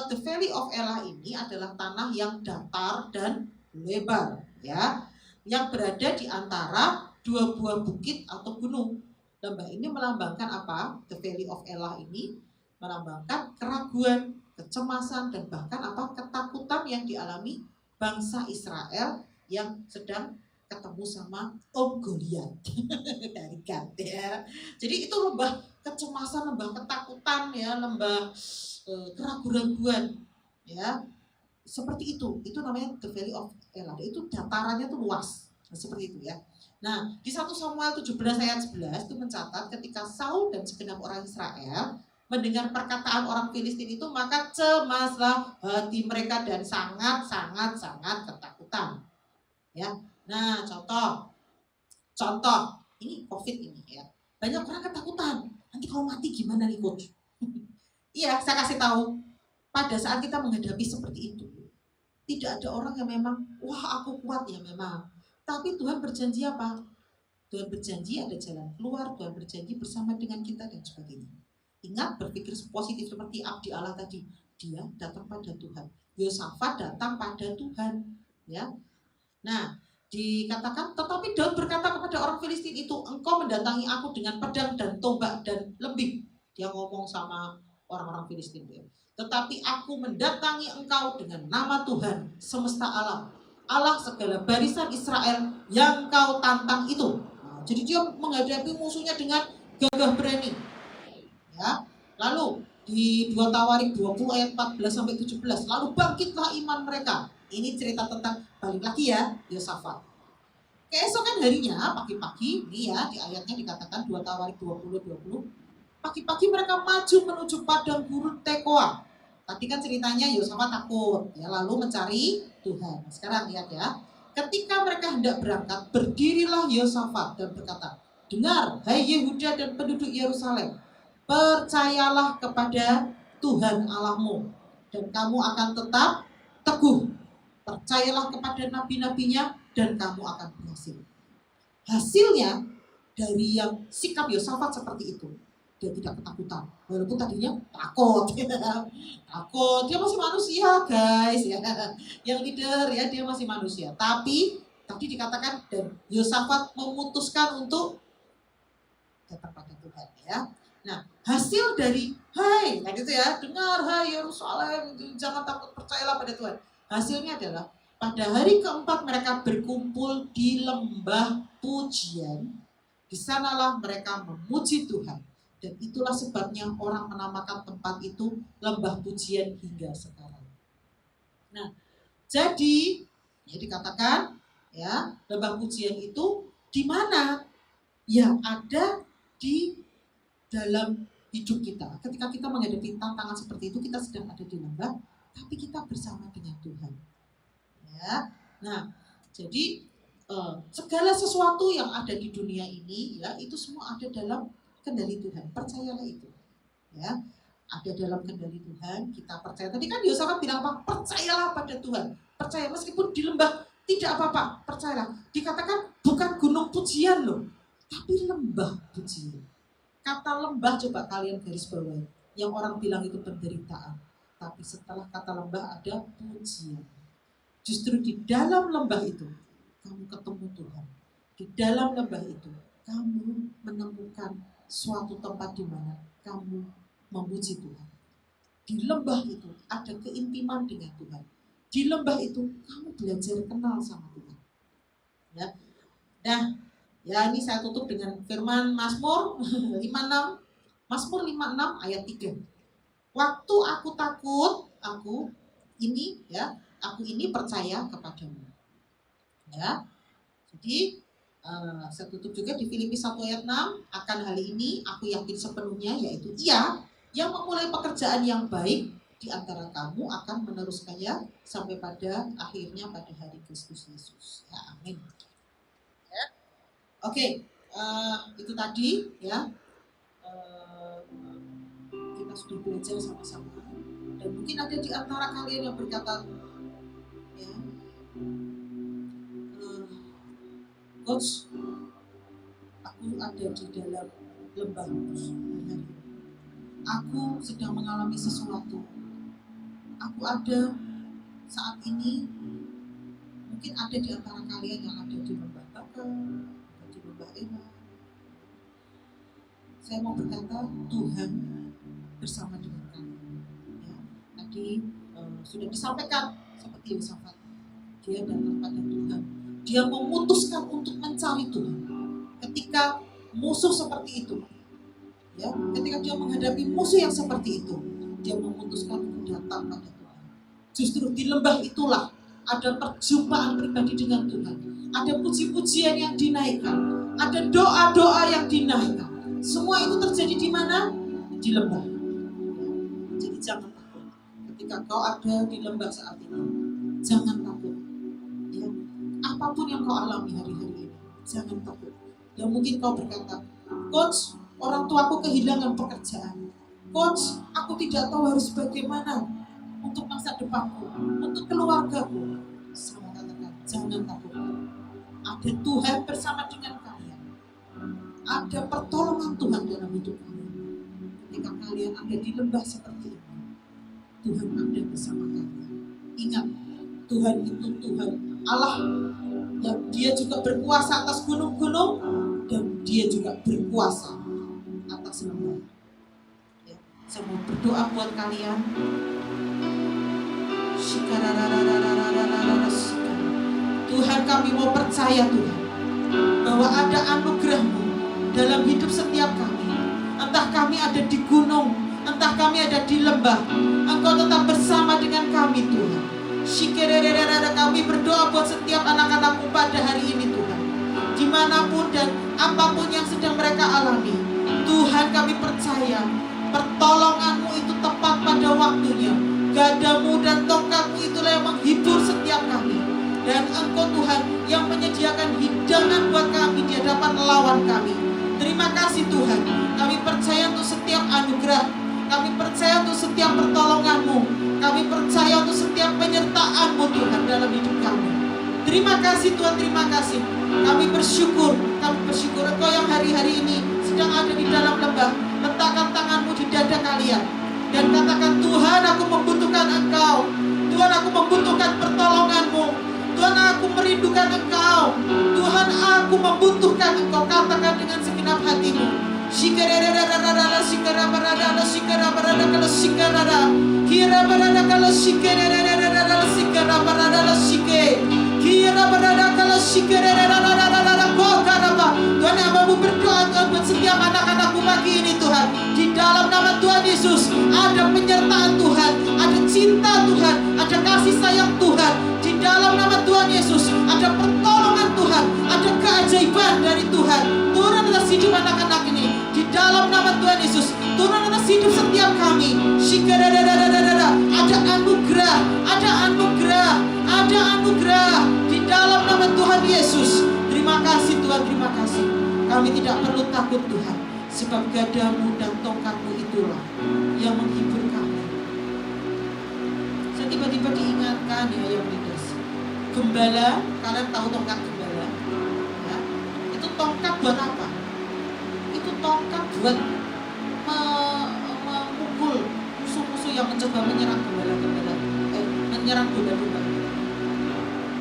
the Valley of Elah ini adalah tanah yang datar dan lebar ya, yang berada di antara 2 buah bukit atau gunung. Lembah ini melambangkan apa? The Valley of Elah ini melambangkan keraguan, kecemasan, dan bahkan apa? Ketakutan yang dialami bangsa Israel yang sedang ketemu sama Om Goliat dari Gad ya. Jadi itu lembah kecemasan, lembah ketakutan ya, lembah keraguan-raguan ya. Seperti itu namanya the Valley of Elah. Itu datarannya tuh luas. Nah, seperti itu ya. Nah, di 1 Samuel 17 ayat 11 itu mencatat ketika Saul dan segenap orang Israel mendengar perkataan orang Filistin itu, maka cemaslah hati mereka dan sangat ketakutan. Ya. Nah, contoh ini COVID ini ya. Banyak orang ketakutan. Nanti kalau mati gimana nih coach? Iya, saya kasih tahu. Pada saat kita menghadapi seperti itu, tidak ada orang yang memang, wah aku kuat ya memang. Tapi Tuhan berjanji apa? Tuhan berjanji ada jalan keluar, Tuhan berjanji bersama dengan kita dan sebagainya. Ingat, berpikir positif seperti abdi Allah tadi. Dia datang pada Tuhan. Yosafat datang pada Tuhan. Ya. Nah, dikatakan, tetapi Daud berkata kepada orang Filistin itu, engkau mendatangi aku dengan pedang dan tombak dan lembing. Dia ngomong sama orang-orang Filistin. Ya. Tetapi aku mendatangi engkau dengan nama Tuhan semesta alam, Allah segala barisan Israel yang kau tantang itu. Nah, jadi dia menghadapi musuhnya dengan gagah berani. Ya. Lalu di 2 Tawarik 20 ayat 14 sampai 17, lalu bangkitlah iman mereka. Ini cerita tentang, balik lagi ya, Yosafat. Keesokan harinya pagi-pagi, ini ya di ayatnya dikatakan 2 Tawarik 20. Pagi-pagi mereka maju menuju padang gurun Tekoa. Tadi kan ceritanya Yosafat takut, ya, lalu mencari Tuhan. Sekarang lihat ya, ketika mereka hendak berangkat, berdirilah Yosafat dan berkata, dengar, hai Yehuda dan penduduk Yerusalem, percayalah kepada Tuhan Allahmu dan kamu akan tetap teguh. Percayalah kepada nabi-nabinya dan kamu akan berhasil. Hasilnya dari yang sikap Yosafat seperti itu, dia tidak ketakutan. Walaupun tadinya takut. Takut, dia masih manusia guys ya. Yang leader ya, dia masih manusia. Tapi tadi dikatakan dan Yosafat memutuskan untuk datang pada Tuhan ya. Nah, hasil dari hai, kan itu ya, dengar hai Yerusalem, jangan takut, percayalah pada Tuhan. Hasilnya adalah pada hari keempat mereka berkumpul di lembah pujian. Di sanalah mereka memuji Tuhan. Dan itulah sebabnya orang menamakan tempat itu lembah pujian hingga sekarang. Nah, jadi ya dikatakan ya lembah pujian itu di mana? Ya ada di dalam hidup kita. Ketika kita menghadapi tantangan seperti itu, kita sedang ada di lembah, tapi kita bersama dengan Tuhan. Ya, nah, jadi segala sesuatu yang ada di dunia ini, ya, itu semua ada dalam kendali Tuhan. Percayalah itu, ya, ada dalam kendali Tuhan. Kita percaya. Tadi kan Yosafat bilang apa? Percayalah pada Tuhan. Percaya meskipun di lembah tidak apa-apa. Percayalah. Dikatakan bukan gunung pujian loh, tapi lembah pujian. Kata lembah coba kalian garis bawahi. Yang orang bilang itu penderitaan. Tapi setelah kata lembah ada pujian. Justru di dalam lembah itu kamu ketemu Tuhan. Di dalam lembah itu kamu menemukan suatu tempat di mana kamu memuji Tuhan. Di lembah itu ada keintiman dengan Tuhan. Di lembah itu kamu belajar kenal sama Tuhan. Ya. Nah, ya ini saya tutup dengan firman Mazmur 56. Mazmur 56 ayat 3. Waktu aku takut, aku ini percaya kepadamu. Ya. Jadi saya tutup juga di Filipi 1 ayat 6. Akan hal ini aku yakin sepenuhnya, yaitu Ia yang memulai pekerjaan yang baik di antara kamu akan meneruskannya sampai pada akhirnya pada hari Kristus Yesus. Ya, amin. Ya. Oke, itu tadi ya. Kita sudah belajar sama-sama. Dan mungkin ada di antara kalian yang berkata, ya, Coach, aku ada di dalam lembah pujian. Aku sedang mengalami sesuatu. Aku ada saat ini, mungkin ada di antara kalian yang ada di lembah Bakar, di lembah Ena. Saya mau berkata, Tuhan bersama dengan kalian. Ya, tadi sudah disampaikan seperti Yosafat. Dia datang pada Tuhan. Dia memutuskan untuk mencari Tuhan. Ketika musuh seperti itu, ya, ketika dia menghadapi musuh yang seperti itu, dia memutuskan untuk datang pada Tuhan. Justru di lembah itulah ada perjumpaan pribadi dengan Tuhan. Ada puji-pujian yang dinaikkan, ada doa-doa yang dinaikkan. Semua itu terjadi di mana? Di lembah. Jadi jangan takut. Ketika kau ada di lembah saat ini, jangan takut. Ya, apapun yang kau alami hari-hari ini, jangan takut. Ya mungkin kau berkata, Coach, orang tuaku kehilangan pekerjaan. Coach, aku tidak tahu harus bagaimana untuk masa depanku, untuk keluargaku. Saya katakan, jangan takut. Ada Tuhan bersama dengan kalian. Ada pertolongan Tuhan dalam hidup kalian. Ketika kalian ada di lembah seperti ini, Tuhan ada bersama kalian. Ingat, Tuhan itu Tuhan Allah yang Dia juga berkuasa atas gunung-gunung dan Dia juga berkuasa atas lembah. Ya, saya mau berdoa buat kalian. Tuhan, kami mau percaya Tuhan bahwa ada anugerah-Mu dalam hidup setiap kami. Entah kami ada di gunung, entah kami ada di lembah, Engkau tetap bersama dengan kami Tuhan. Kami berdoa buat setiap anak-anak-Mu pada hari ini Tuhan. Dimanapun dan apapun yang sedang mereka alami, Tuhan kami percaya pertolongan-Mu itu tepat pada waktunya. Gadamu dan tongkat-Mu itulah yang menghibur setiap kami. Dan Engkau Tuhan yang menyediakan hidangan buat kami di hadapan lawan kami. Terima kasih Tuhan. Kami percaya untuk setiap anugerah. Kami percaya untuk setiap pertolongan-Mu. Kami percaya untuk setiap penyertaan-Mu Tuhan dalam hidup kami. Terima kasih Tuhan, terima kasih. Kami bersyukur Engkau yang hari-hari ini sedang ada di dalam lembah. Letakkan tangan-Mu di dada kalian dan katakan, Tuhan, aku membutuhkan Engkau. Tuhan, aku membutuhkan pertolongan-Mu. Tuhan, aku merindukan Engkau. Tuhan, aku membutuhkan Engkau. Katakan dengan segenap hatimu. Shikarada sikara barada sikara barada kala sikara. Kira barada kala sikara sikara barada sike. Kira barada kala sikara kokaraba. Tuhan hambamu berdoa Tuhan buat setiap anak-anakmu pagi ini Tuhan. Di dalam nama Tuhan Yesus ada penyertaan Tuhan, ada cinta Tuhan, ada kasih sayang Tuhan. Di dalam nama Tuhan Yesus ada pertolongan Tuhan, ada keajaiban dari Tuhan. Turun atas hidup anak-anak ini. Di dalam nama Tuhan Yesus turun atas hidup setiap kami. Ada anugerah, ada anugerah, ada anugerah di dalam nama Tuhan Yesus. Terima kasih Tuhan, terima kasih. Kami tidak perlu takut Tuhan, sebab gadamu dan tongkatmu itulah yang menghibur kami. Saya tiba-tiba diingatkan ya yang leaders, gembala, kalian tahu tongkat gembala ya? Itu tongkat buat apa? Itu tongkat buat memukul musuh-musuh yang mencoba menyerang gembala-gembala, menyerang domba-domba.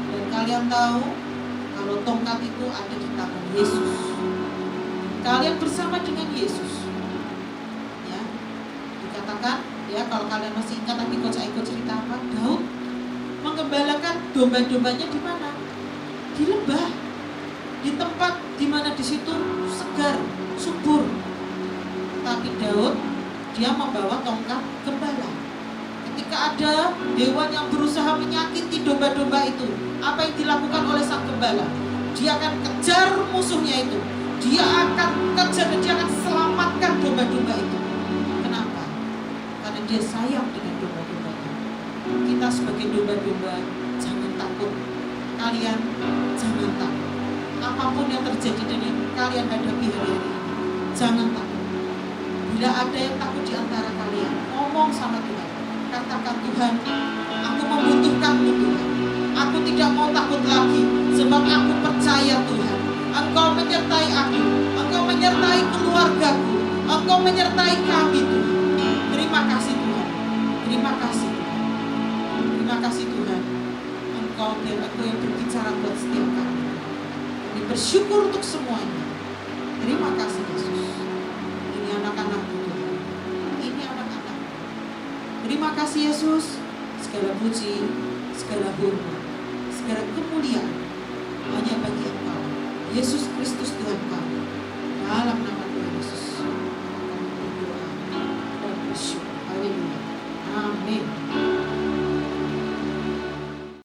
Dan kalian tahu kalau tongkat itu ada di tangan Yesus. Kalian bersama dengan Yesus. Ya. Dikatakan ya, kalau kalian masih ingat tadi Coach Aiko cerita apa? Daud menggembalakan domba-dombanya di mana? Di lembah. Di tempat di mana di situ segar, subur. Tapi Daud dia membawa tongkat gembala. Ketika ada hewan yang berusaha menyakiti domba-domba itu, apa yang dilakukan oleh sang gembala? Dia akan kejar musuhnya itu. Dia akan kejar dan dia akan selamatkan domba-domba itu. Kenapa? Karena dia sayang dengan domba-domba. Kita sebagai domba-domba jangan takut. Kalian jangan takut. Apapun yang terjadi dan yang kalian hadapi hari ini, jangan takut. Bila ada yang takut di antara kalian, ngomong sama Tuhan. Katakan, Tuhan, aku membutuhkanmu Tuhan. Aku tidak mau takut lagi, sebab aku percaya Tuhan. Engkau menyertai aku, Engkau menyertai keluargaku, Engkau menyertai kami Tuhan. Terima kasih Tuhan. Terima kasih Tuhan. Terima kasih Tuhan. Engkau biar aku yang berbicara buat setiap kami. Kami bersyukur untuk semuanya. Terima kasih Yesus. Ini anak-anakku Tuhan. Ini anak-anak. Terima kasih Yesus. Segala puji, segala hormat, segala kemuliaan hanya bagi Engkau, Yesus Kristus Tuhan kami. Dalam nama